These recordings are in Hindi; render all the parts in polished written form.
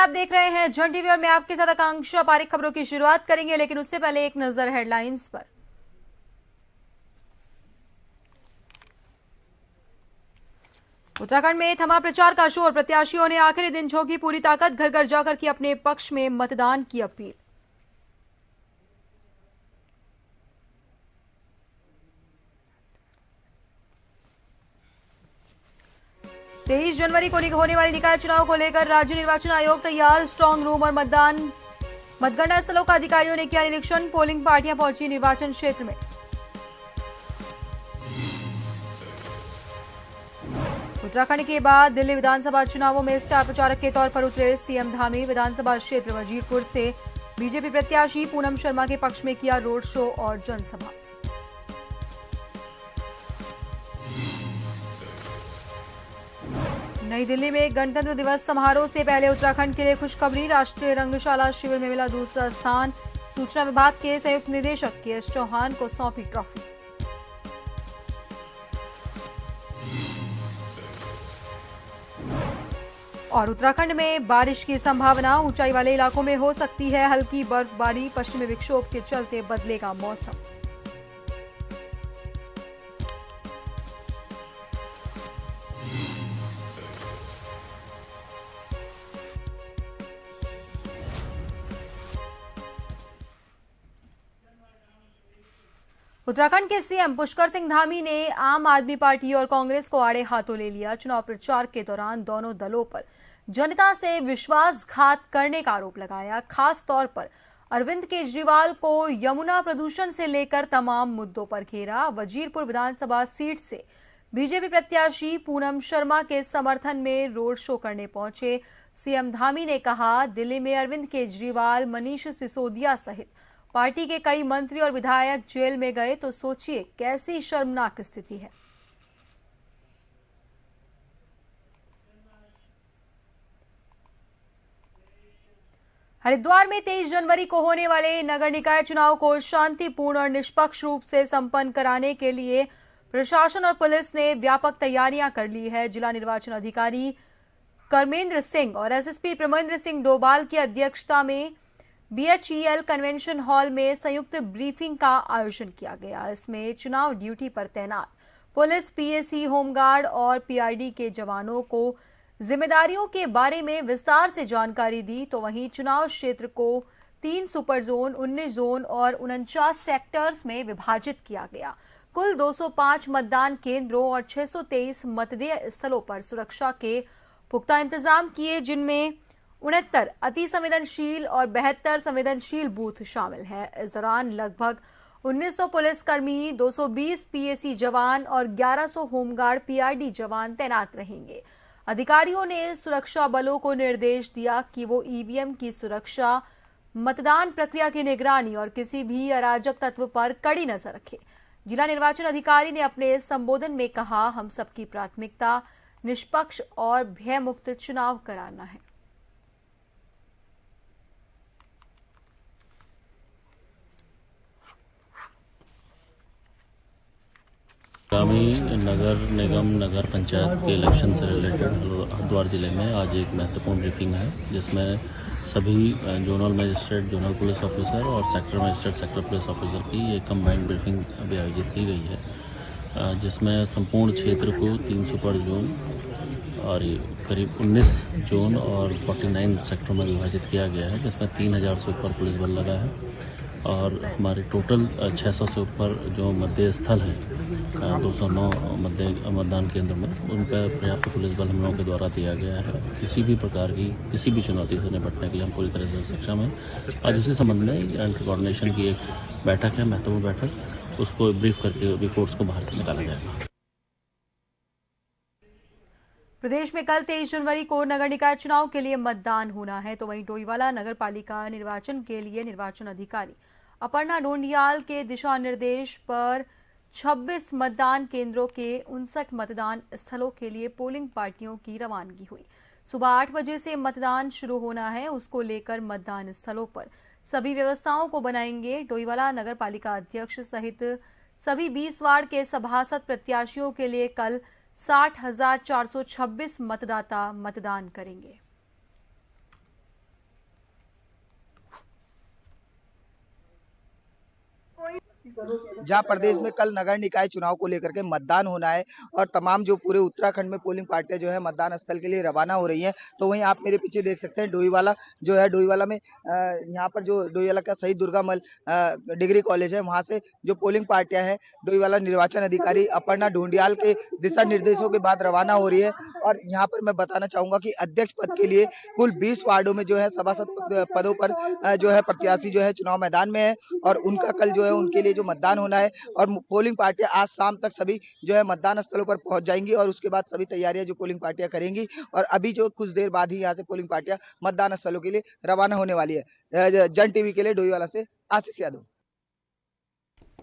आप देख रहे हैं जन टीवी और मैं आपके साथ आकांक्षा पारिक। खबरों की शुरुआत करेंगे, लेकिन उससे पहले एक नजर हेडलाइंस पर। उत्तराखंड में थमा प्रचार का शोर। प्रत्याशियों ने आखिरी दिन झोंकी पूरी ताकत। घर घर जाकर की अपने पक्ष में मतदान की अपील। तेईस जनवरी को होने वाले निकाय चुनाव को लेकर राज्य निर्वाचन आयोग तैयार। स्ट्रांग रूम और मतगणना स्थलों का अधिकारियों ने किया निरीक्षण। पोलिंग पार्टियां पहुंची निर्वाचन क्षेत्र में। उत्तराखंड के बाद दिल्ली विधानसभा चुनावों में स्टार प्रचारक के तौर पर उतरे सीएम धामी। विधानसभा क्षेत्र वजीरपुर से बीजेपी प्रत्याशी पूनम शर्मा के पक्ष में किया रोड शो और जनसभा। नई दिल्ली में गणतंत्र दिवस समारोह से पहले उत्तराखंड के लिए खुशखबरी। राष्ट्रीय रंगशाला शिविर में मिला दूसरा स्थान। सूचना विभाग के संयुक्त निदेशक के.एस. चौहान को सौंपी ट्रॉफी। और उत्तराखंड में बारिश की संभावना। ऊंचाई वाले इलाकों में हो सकती है हल्की बर्फबारी। पश्चिमी विक्षोभ के चलते बदलेगा मौसम। उत्तराखंड के सीएम पुष्कर सिंह धामी ने आम आदमी पार्टी और कांग्रेस को आड़े हाथों ले लिया। चुनाव प्रचार के दौरान दोनों दलों पर जनता से विश्वासघात करने का आरोप लगाया। खास तौर पर अरविंद केजरीवाल को यमुना प्रदूषण से लेकर तमाम मुद्दों पर घेरा। वजीरपुर विधानसभा सीट से बीजेपी प्रत्याशी पूनम शर्मा के समर्थन में रोड शो करने पहुंचे सीएम धामी ने कहा, दिल्ली में अरविंद केजरीवाल, मनीष सिसोदिया सहित पार्टी के कई मंत्री और विधायक जेल में गए तो सोचिए कैसी शर्मनाक स्थिति है। हरिद्वार में 23 जनवरी को होने वाले नगर निकाय चुनाव को शांतिपूर्ण और निष्पक्ष रूप से संपन्न कराने के लिए प्रशासन और पुलिस ने व्यापक तैयारियां कर ली है। जिला निर्वाचन अधिकारी कर्मेंद्र सिंह और एसएसपी प्रमेंद्र सिंह डोभाल की अध्यक्षता में बीएचईएल कन्वेंशन हॉल में संयुक्त ब्रीफिंग का आयोजन किया गया। इसमें चुनाव ड्यूटी पर तैनात पुलिस, पीएसी, होमगार्ड और पीआरडी के जवानों को जिम्मेदारियों के बारे में विस्तार से जानकारी दी। तो वहीं चुनाव क्षेत्र को 3 सुपर जोन, 19 जोन और 49 सेक्टर्स में विभाजित किया गया। कुल 205 मतदान केंद्रों और 623 मतदेय स्थलों पर सुरक्षा के पुख्ता इंतजाम किए, जिनमें 69 अति संवेदनशील और 72 संवेदनशील बूथ शामिल है। इस दौरान लगभग 1900 पुलिसकर्मी, 220 पीएसी जवान और 1100 होमगार्ड पीआरडी जवान तैनात रहेंगे। अधिकारियों ने सुरक्षा बलों को निर्देश दिया कि वो ईवीएम की सुरक्षा, मतदान प्रक्रिया की निगरानी और किसी भी अराजक तत्व पर कड़ी नजर रखे। जिला निर्वाचन अधिकारी ने अपने संबोधन में कहा, हम सबकी प्राथमिकता निष्पक्ष और भयमुक्त चुनाव कराना है। आगामी नगर निगम, नगर पंचायत के इलेक्शन से रिलेटेड हरिद्वार जिले में आज एक महत्वपूर्ण ब्रीफिंग है, जिसमें सभी zonal magistrate, zonal police officer और sector magistrate, sector police officer की एक कंबाइंड ब्रीफिंग अभी आयोजित की गई है, जिसमें संपूर्ण क्षेत्र को 3 सुपर जोन और करीब 19 जोन और 49 सेक्टरों में विभाजित किया गया है, जिसमें 3000 से ऊपर पुलिस बल लगा है और हमारे टोटल 600 से ऊपर जो मतदेय स्थल है, 209 मतदान केंद्र में, उन पर पर्याप्त पुलिस बल हम लोगों के द्वारा दिया गया है। किसी भी प्रकार की किसी भी चुनौती से निपटने के लिए हम पूरी तरह से सक्षम हैं। आज उसी संबंध में एंटी कोऑर्डिनेशन की एक बैठक है, महत्वपूर्ण बैठक, उसको ब्रीफ करके रिपोर्ट्स को बाहर निकाला जाएगा। प्रदेश में कल 23 जनवरी को नगर निकाय चुनाव के लिए मतदान होना है। तो वहीं डोईवाला नगर पालिका निर्वाचन के लिए निर्वाचन अधिकारी अपर्णा ढोंडियाल के दिशा निर्देश पर 26 मतदान केंद्रों के 59 मतदान स्थलों के लिए पोलिंग पार्टियों की रवानगी हुई। सुबह 8 बजे से मतदान शुरू होना है। उसको लेकर मतदान स्थलों पर सभी व्यवस्थाओं को बनाएंगे। डोईवाला नगर पालिका अध्यक्ष सहित सभी 20 वार्ड के सभासद प्रत्याशियों के लिए कल 60,426 मतदाता मतदान करेंगे। जहां प्रदेश में कल नगर निकाय चुनाव को लेकर के मतदान होना है और तमाम जो पूरे उत्तराखंड में पोलिंग पार्टियां जो है मतदान स्थल के लिए रवाना हो रही हैं। तो वहीं आप मेरे पीछे देख सकते हैं डोईवाला जो है, डोईवाला में यहाँ पर जो डोईवाला का शहीद दुर्गामल डिग्री कॉलेज है, वहां से जो पोलिंग पार्टियां हैं डोईवाला निर्वाचन अधिकारी अपर्णा ढूंढियाल के दिशा निर्देशों के बाद रवाना हो रही है। और यहाँ पर मैं बताना चाहूंगा कि अध्यक्ष पद के लिए कुल 20 वार्डों में जो है सभासद पदों पर जो है प्रत्याशी जो है चुनाव मैदान में है और उनका कल जो है उनके लिए जो मतदान होना है और पोलिंग पार्टियां आज शाम तक सभी जो है मतदान स्थलों पर पहुंच जाएंगी और उसके बाद सभी तैयारियां जो पोलिंग पार्टियां करेंगी और अभी जो कुछ देर बाद ही यहाँ से पोलिंग पार्टियां मतदान स्थलों के लिए रवाना होने वाली है। जन टीवी के लिए डोईवाला से आशीष यादव।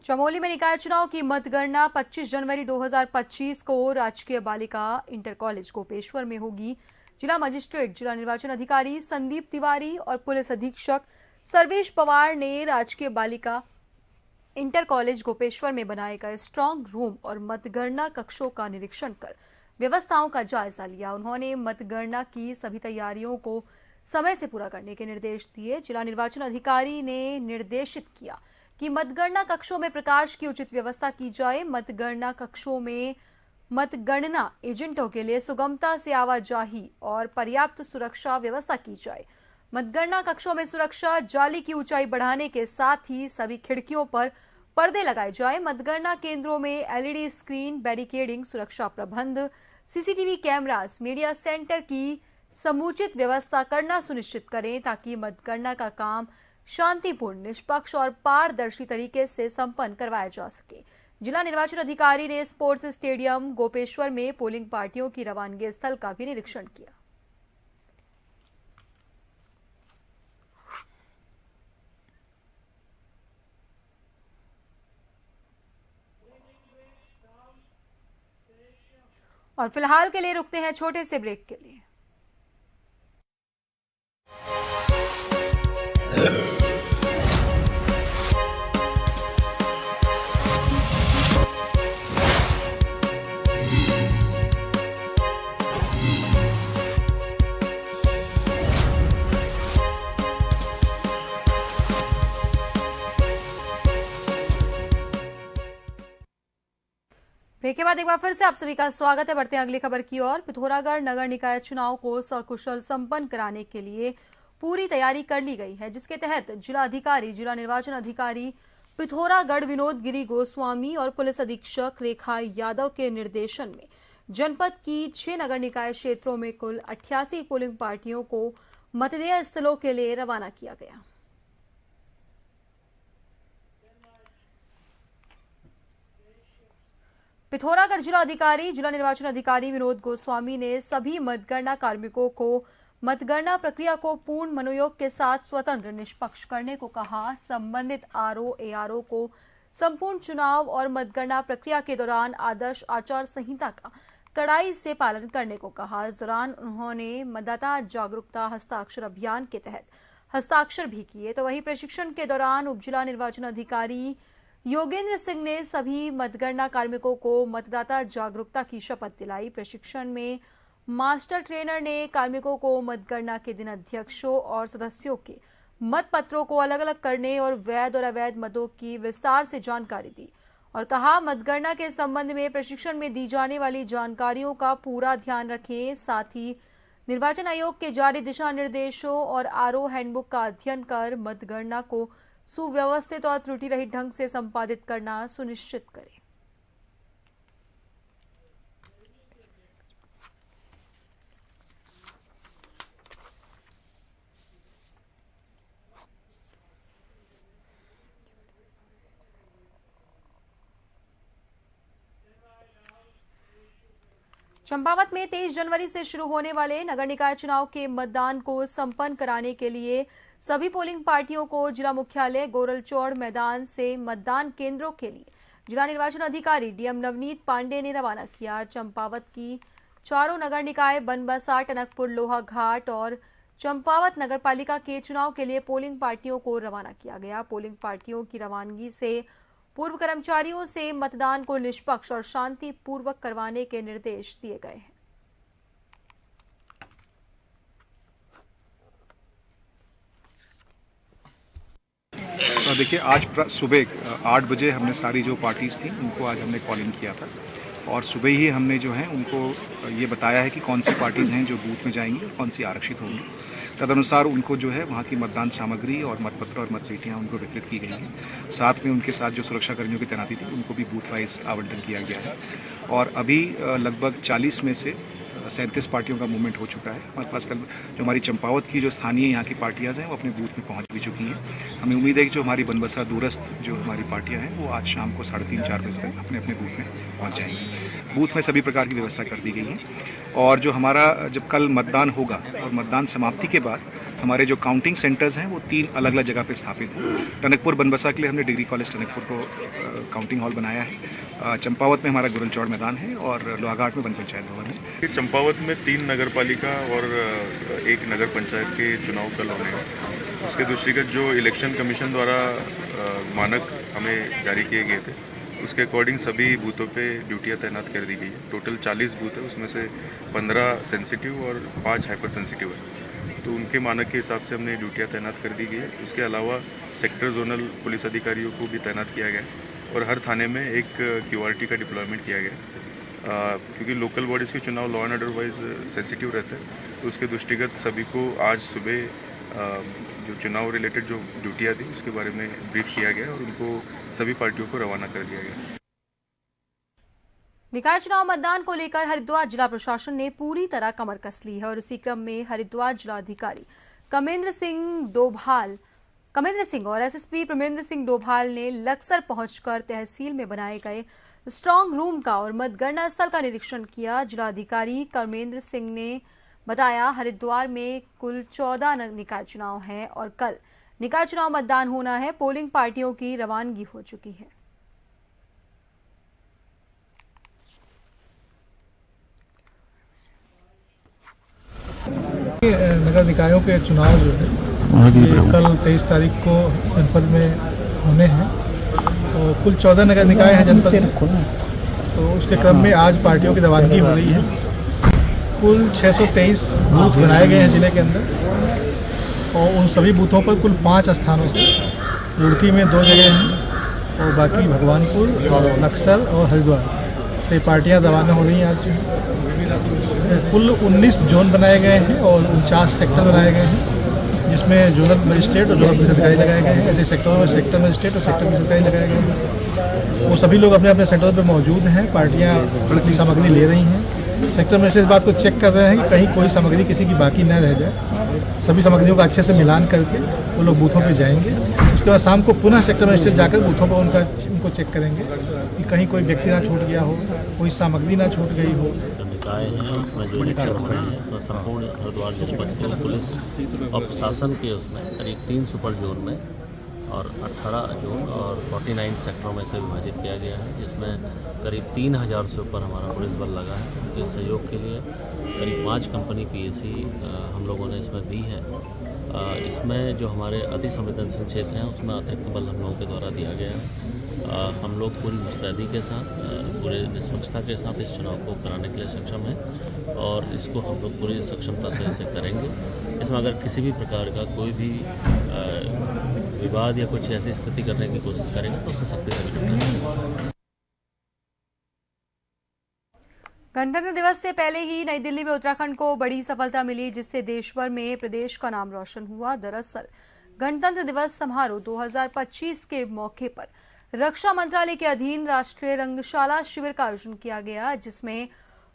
चमोली में निकाय चुनाव की मतगणना 25 जनवरी 2025 को राजकीय बालिका इंटर कॉलेज गोपेश्वर में होगी। जिला मजिस्ट्रेट, जिला निर्वाचन अधिकारी संदीप तिवारी और पुलिस अधीक्षक सर्वेश पवार ने राजकीय बालिका इंटर कॉलेज गोपेश्वर में बनाए गए स्ट्रांग रूम और मतगणना कक्षों का निरीक्षण कर व्यवस्थाओं का जायजा लिया। उन्होंने मतगणना की सभी तैयारियों को समय से पूरा करने के निर्देश दिए। जिला निर्वाचन अधिकारी ने निर्देशित किया कि मतगणना कक्षों में प्रकाश की उचित व्यवस्था की जाए। मतगणना कक्षों में मतगणना एजेंटों के लिए सुगमता से आवाजाही और पर्याप्त सुरक्षा व्यवस्था की जाए। मतगणना कक्षों में सुरक्षा जाली की ऊंचाई बढ़ाने के साथ ही सभी खिड़कियों पर पर्दे लगाए जाए। मतगणना केंद्रों में एलईडी स्क्रीन, बैरिकेडिंग, सुरक्षा प्रबंध, सीसीटीवी कैमरास, मीडिया सेंटर की समुचित व्यवस्था करना सुनिश्चित करें ताकि मतगणना का काम शांतिपूर्ण, निष्पक्ष और पारदर्शी तरीके से संपन्न करवाया जा सके। जिला निर्वाचन अधिकारी ने स्पोर्ट्स स्टेडियम गोपेश्वर में पोलिंग पार्टियों की रवानगी स्थल का भी निरीक्षण किया। और फिलहाल के लिए रुकते हैं छोटे से ब्रेक के लिए। ब्रेक के बाद एक बार फिर से आप सभी का स्वागत है। बढ़ते हैं अगली खबर की ओर। पिथौरागढ़ नगर निकाय चुनाव को सकुशल संपन्न कराने के लिए पूरी तैयारी कर ली गई है, जिसके तहत जिला अधिकारी, जिला निर्वाचन अधिकारी पिथौरागढ़ विनोद गिरी गोस्वामी और पुलिस अधीक्षक रेखा यादव के निर्देशन में जनपद की 6 नगर निकाय क्षेत्रों में कुल 88 पोलिंग पार्टियों को मतदेय स्थलों के लिए रवाना किया गया। पिथौरागढ़ जिला अधिकारी, जिला निर्वाचन अधिकारी विनोद गोस्वामी ने सभी मतगणना कार्मिकों को मतगणना प्रक्रिया को पूर्ण मनोयोग के साथ स्वतंत्र, निष्पक्ष करने को कहा। संबंधित आरओ, एआरओ को संपूर्ण चुनाव और मतगणना प्रक्रिया के दौरान आदर्श आचार संहिता का कड़ाई से पालन करने को कहा। इस दौरान उन्होंने मतदाता जागरूकता हस्ताक्षर अभियान के तहत हस्ताक्षर भी किए। तो वहीं प्रशिक्षण के दौरान उप जिला निर्वाचन अधिकारी योगेंद्र सिंह ने सभी मतगणना कार्मिकों को मतदाता जागरूकता की शपथ दिलाई। प्रशिक्षण में मास्टर ट्रेनर ने कार्मिकों को मतगणना के दिन अध्यक्षों और सदस्यों के मतपत्रों को अलग अलग करने और वैध और अवैध मतों की विस्तार से जानकारी दी और कहा, मतगणना के संबंध में प्रशिक्षण में दी जाने वाली जानकारियों का पूरा ध्यान रखें। साथ ही निर्वाचन आयोग के जारी दिशा निर्देशों और आरओ हैंडबुक का अध्ययन कर मतगणना को सुव्यवस्थित और त्रुटि रहित ढंग से संपादित करना सुनिश्चित करें। चंपावत में 23 जनवरी से शुरू होने वाले नगर निकाय चुनाव के मतदान को संपन्न कराने के लिए सभी पोलिंग पार्टियों को जिला मुख्यालय गोरलचौड़ मैदान से मतदान केंद्रों के लिए जिला निर्वाचन अधिकारी डीएम नवनीत पांडे ने रवाना किया। चंपावत की चारों नगर निकाय बनबसा, टनकपुर, लोहा घाट और चंपावत नगर पालिका के चुनाव के लिए पोलिंग पार्टियों को रवाना किया गया। पोलिंग पार्टियों की रवानगी से पूर्व कर्मचारियों से मतदान को निष्पक्ष और शांतिपूर्वक करवाने के निर्देश दिए गए हैं। देखिए आज सुबह 8 बजे हमने सारी जो पार्टीज़ थी उनको आज हमने कॉल इन किया था और सुबह ही हमने जो है उनको ये बताया है कि कौन सी पार्टीज़ हैं जो बूथ में जाएंगी और कौन सी आरक्षित होंगी। तदनुसार उनको जो है वहाँ की मतदान सामग्री और मतपत्र और मतपेटियाँ उनको वितरित की गई हैं। साथ में उनके साथ जो सुरक्षा कर्मियों की तैनाती थी उनको भी बूथ वाइज आवंटन किया गया है और अभी लगभग 40 में से 37 पार्टियों का मूवमेंट हो चुका है। हमारे पास कल जो हमारी चंपावत की जो स्थानीय यहाँ की पार्टियाँ हैं वो अपने बूथ में पहुँच भी चुकी हैं। हमें उम्मीद है कि जो हमारी बनबसा दूरस्थ जो हमारी पार्टियाँ हैं वो आज शाम को 3:30-4 बजे तक अपने अपने बूथ में पहुँच जाएंगी। बूथ में सभी प्रकार की व्यवस्था कर दी गई है और जो हमारा जब कल मतदान होगा और मतदान समाप्ति के बाद हमारे जो काउंटिंग सेंटर्स हैं वो 3 अलग अलग जगह पे स्थापित हैं। टनकपुर बनबसा के लिए हमने डिग्री कॉलेज टनकपुर को काउंटिंग हॉल बनाया है। चंपावत में हमारा गुरलचौड़ मैदान है और लोहाघाट में वन पंचायत भवन है। चंपावत में 3 नगर पालिका और 1 नगर पंचायत के चुनाव कल होने हैं। उसके दृष्टिगत जो इलेक्शन कमीशन द्वारा मानक हमें जारी किए गए थे उसके अकॉर्डिंग सभी बूथों पे ड्यूटियां तैनात कर दी गई है। टोटल 40 बूथ है, उसमें से 15 सेंसिटिव और 5 हाइपर सेंसिटिव है, तो उनके मानक के हिसाब से हमने ड्यूटियां तैनात कर दी गई है। उसके अलावा सेक्टर जोनल पुलिस अधिकारियों को भी तैनात किया गया है और हर थाने में एक QRT का डिप्लॉयमेंट किया गया क्योंकि लोकल बॉडीज़ के चुनाव law and order wise sensitive रहते हैं। तो उसके दृष्टिगत सभी को आज सुबह जो चुनाव रिलेटेड जो ड्यूटियाँ थी उसके बारे में ब्रीफ किया गया और उनको सभी पार्टियों को रवाना कर दिया गया। निकाय चुनाव मतदान को लेकर हरिद्वार जिला प्रशासन ने पूरी तरह कमर कस ली है और इसी क्रम में हरिद्वार जिलाधिकारी कमेंद्र सिंह और एसएसपी प्रमेंद्र सिंह डोभाल ने लक्सर पहुंचकर तहसील में बनाए गए स्ट्रांग रूम का और मतगणना स्थल का निरीक्षण किया। जिलाधिकारी कमेंद्र सिंह ने बताया हरिद्वार में कुल 14 निकाय चुनाव हैं और कल निकाय चुनाव मतदान होना है। पोलिंग पार्टियों की रवानगी हो चुकी है। नगर निकायों के चुनाव जो है ये कल 23 तारीख को जनपद में होने हैं और कुल 14 नगर निकाय हैं जनपद में। तो उसके क्रम में आज पार्टियों की रवानगी हो रही है। कुल 623 बूथ बनाए गए हैं जिले के अंदर और उन सभी बूथों पर कुल 5 स्थानों से रुड़की में 2 जगह हैं और बाकी भगवानपुर, नक्सल और हरिद्वार से पार्टियां रवाना हो रही हैं। आज कुल 19 जोन बनाए गए हैं और 49 सेक्टर बनाए गए हैं जिसमें जोनल मजिस्ट्रेट और जोनल पुलिस अधिकारी लगाए गए हैं। ऐसे सेक्टरों में सेक्टर मजिस्ट्रेट और सेक्टर पुलिस अधिकारी लगाए गए हैं। वो सभी लोग अपने अपने सेक्टरों पर मौजूद हैं। पार्टियां अपनी सामग्री ले रही हैं। सेक्टर में से इस बात को चेक कर रहे हैं कि कहीं कोई सामग्री किसी की बाकी न रह जाए। सभी सामग्रियों का अच्छे से मिलान करके वो लोग बूथों पर जाएंगे। उसके बाद शाम को पुनः सेक्टर मजिस्ट्रेट जाकर बूथों पर उनको चेक करेंगे कि कहीं कोई व्यक्ति ना छूट गया हो, कोई सामग्री ना छूट गई हो। निकाय हैं उसमें जो इलेक्शन हो रहे हैं उसमें संपूर्ण हरिद्वार जनपद पुलिस और प्रशासन के उसमें करीब 3 सुपर जोन में और 18 जोन और 49 सेक्टरों में से विभाजित किया गया है, जिसमें करीब 3000 से ऊपर हमारा पुलिस बल लगा है। उनके सहयोग के लिए करीब 5 कंपनी PAC हम लोगों ने इसमें दी है। इसमें जो हमारे अति संवेदनशील क्षेत्र हैं उसमें अतिरिक्त बल हम लोगों के द्वारा दिया गया है। हम लोग पूरी मुस्तैदी के साथ पूरे निष्पक्षता के साथ इस चुनाव को कराने के लिए सक्षम हैं और इसको हम लोग पूरी सक्षमता से इसे करेंगे। इसमें अगर किसी भी प्रकार का कोई भी विवाद या कुछ ऐसी स्थिति करने की कोशिश करेंगे तो उससे सख्ती से निपटेंगे। गणतंत्र दिवस से पहले ही नई दिल्ली में उत्तराखंड को बड़ी सफलता मिली जिससे देश भर में प्रदेश का नाम रोशन हुआ। दरअसल गणतंत्र दिवस समारोह 2025 के मौके पर रक्षा मंत्रालय के अधीन राष्ट्रीय रंगशाला शिविर का आयोजन किया गया जिसमें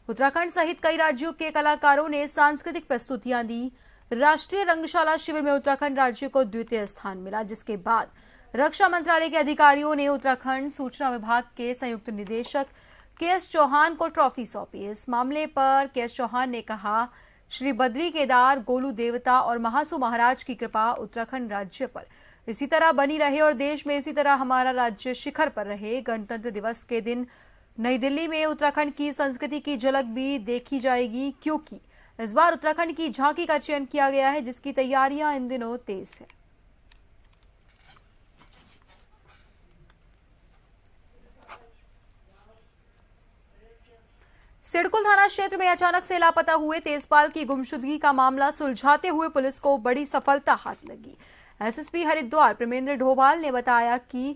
उत्तराखंड सहित कई राज्यों के कलाकारों ने सांस्कृतिक प्रस्तुतियां दी। राष्ट्रीय रंगशाला शिविर में उत्तराखंड राज्य को द्वितीय स्थान मिला, जिसके बाद रक्षा मंत्रालय के अधिकारियों ने उत्तराखंड सूचना विभाग के संयुक्त निदेशक KS चौहान को ट्रॉफी सौंपी। इस मामले पर KS चौहान ने कहा, श्री बद्री केदार, गोलू देवता और महासू महाराज की कृपा उत्तराखंड राज्य पर इसी तरह बनी रहे और देश में इसी तरह हमारा राज्य शिखर पर रहे। गणतंत्र दिवस के दिन नई दिल्ली में उत्तराखंड की संस्कृति की झलक भी देखी जाएगी क्योंकि इस बार उत्तराखंड की झांकी का चयन किया गया है जिसकी तैयारियां इन दिनों तेज है। सिडकुल थाना क्षेत्र में अचानक से लापता हुए तेजपाल की गुमशुदगी का मामला सुलझाते हुए पुलिस को बड़ी सफलता हाथ लगी। एसएसपी हरिद्वार प्रेमेंद्र ढोभाल ने बताया कि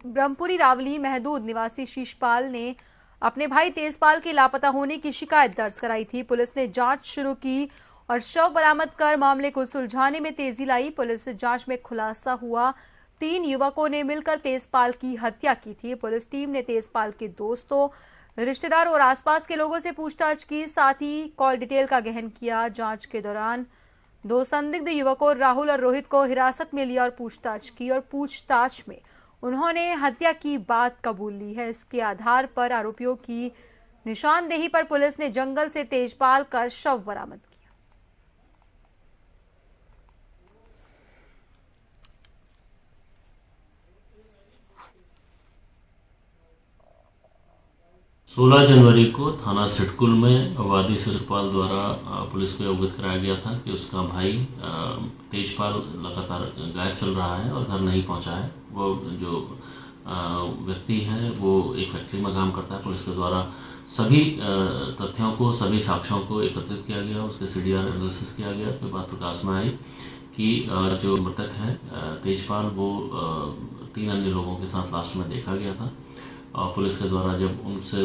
ब्रह्मपुरी रावली महदूद निवासी शीशपाल ने अपने भाई तेजपाल के लापता होने की शिकायत दर्ज कराई थी। पुलिस ने जांच शुरू की और शव बरामद कर मामले को सुलझाने में तेजी लाई। पुलिस जांच में खुलासा हुआ 3 युवकों ने मिलकर तेजपाल की हत्या की थी। पुलिस टीम ने तेजपाल के दोस्तों, रिश्तेदारों और आसपास के लोगों से पूछताछ की, साथ ही कॉल डिटेल का गहन किया। जांच के दौरान 2 संदिग्ध युवकों राहुल और रोहित को हिरासत में लिया और पूछताछ की और पूछताछ में उन्होंने हत्या की बात कबूल ली है। इसके आधार पर आरोपियों की निशानदेही पर पुलिस ने जंगल से तेजपाल का शव बरामद किया। सोलह जनवरी को थाना सिटकुल में वादी शिशुपाल द्वारा पुलिस को अवगत कराया गया था कि उसका भाई तेजपाल लगातार गायब चल रहा है और घर नहीं पहुंचा है। वो जो व्यक्ति है वो एक फैक्ट्री में काम करता है। पुलिस के द्वारा सभी तथ्यों को, सभी साक्ष्यों को एकत्रित किया गया, उसके CDR एनालिसिस किया गया। तो बात प्रकाश में आई कि जो मृतक है तेजपाल, वो 3 अन्य लोगों के साथ लास्ट में देखा गया था। और पुलिस के द्वारा जब उनसे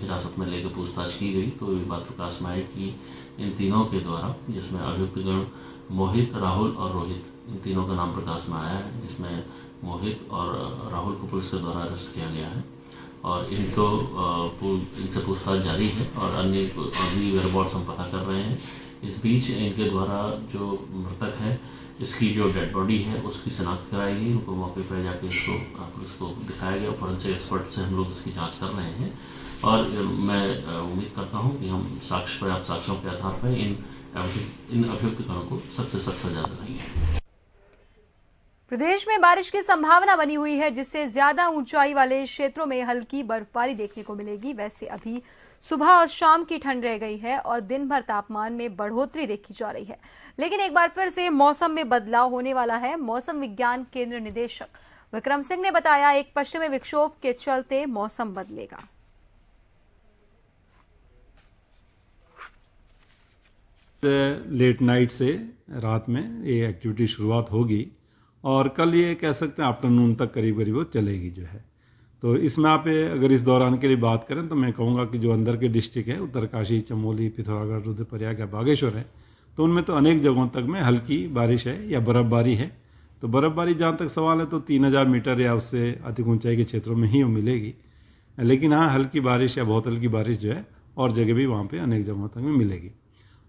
हिरासत में लेकर पूछताछ की गई तो ये बात प्रकाश में आई कि इन तीनों के द्वारा, जिसमें अभियुक्तगण मोहित, राहुल और रोहित, इन तीनों का नाम प्रकाश में आया है, जिसमें मोहित और राहुल को पुलिस के द्वारा अरेस्ट किया गया है और इनसे पूछताछ जारी है और अन्य अभी वेयरबॉड्स हम पता कर रहे हैं। इस बीच इनके द्वारा जो मृतक है, इसकी जो डेड बॉडी है उसकी शिनाख्त कराई गई। उनको मौके पर जाके इसको पुलिस को दिखाया गया। फॉरेंसिक एक्सपर्ट से हम लोग इसकी जांच कर रहे हैं और मैं उम्मीद करता हूं कि हम पर्याप्त साक्ष्यों के आधार पर इन अभियुक्तगणों को सख्त से सख्त सजा दिलाएंगे। प्रदेश में बारिश की संभावना बनी हुई है, जिससे ज्यादा ऊंचाई वाले क्षेत्रों में हल्की बर्फबारी देखने को मिलेगी। वैसे अभी सुबह और शाम की ठंड रह गई है और दिन भर तापमान में बढ़ोतरी देखी जा रही है, लेकिन एक बार फिर से मौसम में बदलाव होने वाला है। मौसम विज्ञान केंद्र निदेशक विक्रम सिंह ने बताया, एक पश्चिमी विक्षोभ के चलते मौसम बदलेगा। लेट नाइट से रात में ये एक्टिविटी शुरुआत होगी और कल ये कह सकते हैं आफ्टरनून तक करीब वो चलेगी जो है। तो इसमें आप अगर इस दौरान के लिए बात करें तो मैं कहूँगा कि जो अंदर के डिस्ट्रिक्ट है, उत्तरकाशी, चमोली, पिथौरागढ़, रुद्रप्रयाग या बागेश्वर है, तो उनमें तो अनेक जगहों तक में हल्की बारिश है या बर्फ़बारी है। तो बर्फ़बारी जहाँ तक सवाल है तो 3000 मीटर या उससे अधिक ऊंचाई के क्षेत्रों में ही वो मिलेगी। लेकिन हाँ, हल्की बारिश या बहुत हल्की बारिश जो है और जगह भी वहाँ पे अनेक जगहों तक में मिलेगी।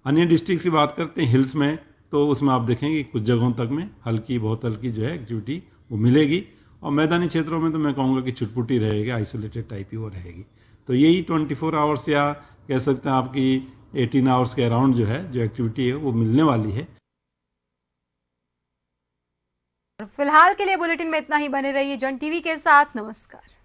अन्य डिस्ट्रिक्ट की बात करते हैं हिल्स में, तो उसमें आप देखेंगे कुछ जगहों तक में हल्की, बहुत हल्की जो है एक्टिविटी वो मिलेगी और मैदानी क्षेत्रों में तो मैं कहूँगा कि छुटपुटी रहेगी, आइसोलेटेड टाइप ही वो रहेगी। तो यही 24 आवर्स या कह सकते हैं आपकी 18 आवर्स के अराउंड जो है जो एक्टिविटी है वो मिलने वाली है। फिलहाल के लिए बुलेटिन में इतना ही। बने रहिए जन टीवी के साथ। नमस्कार।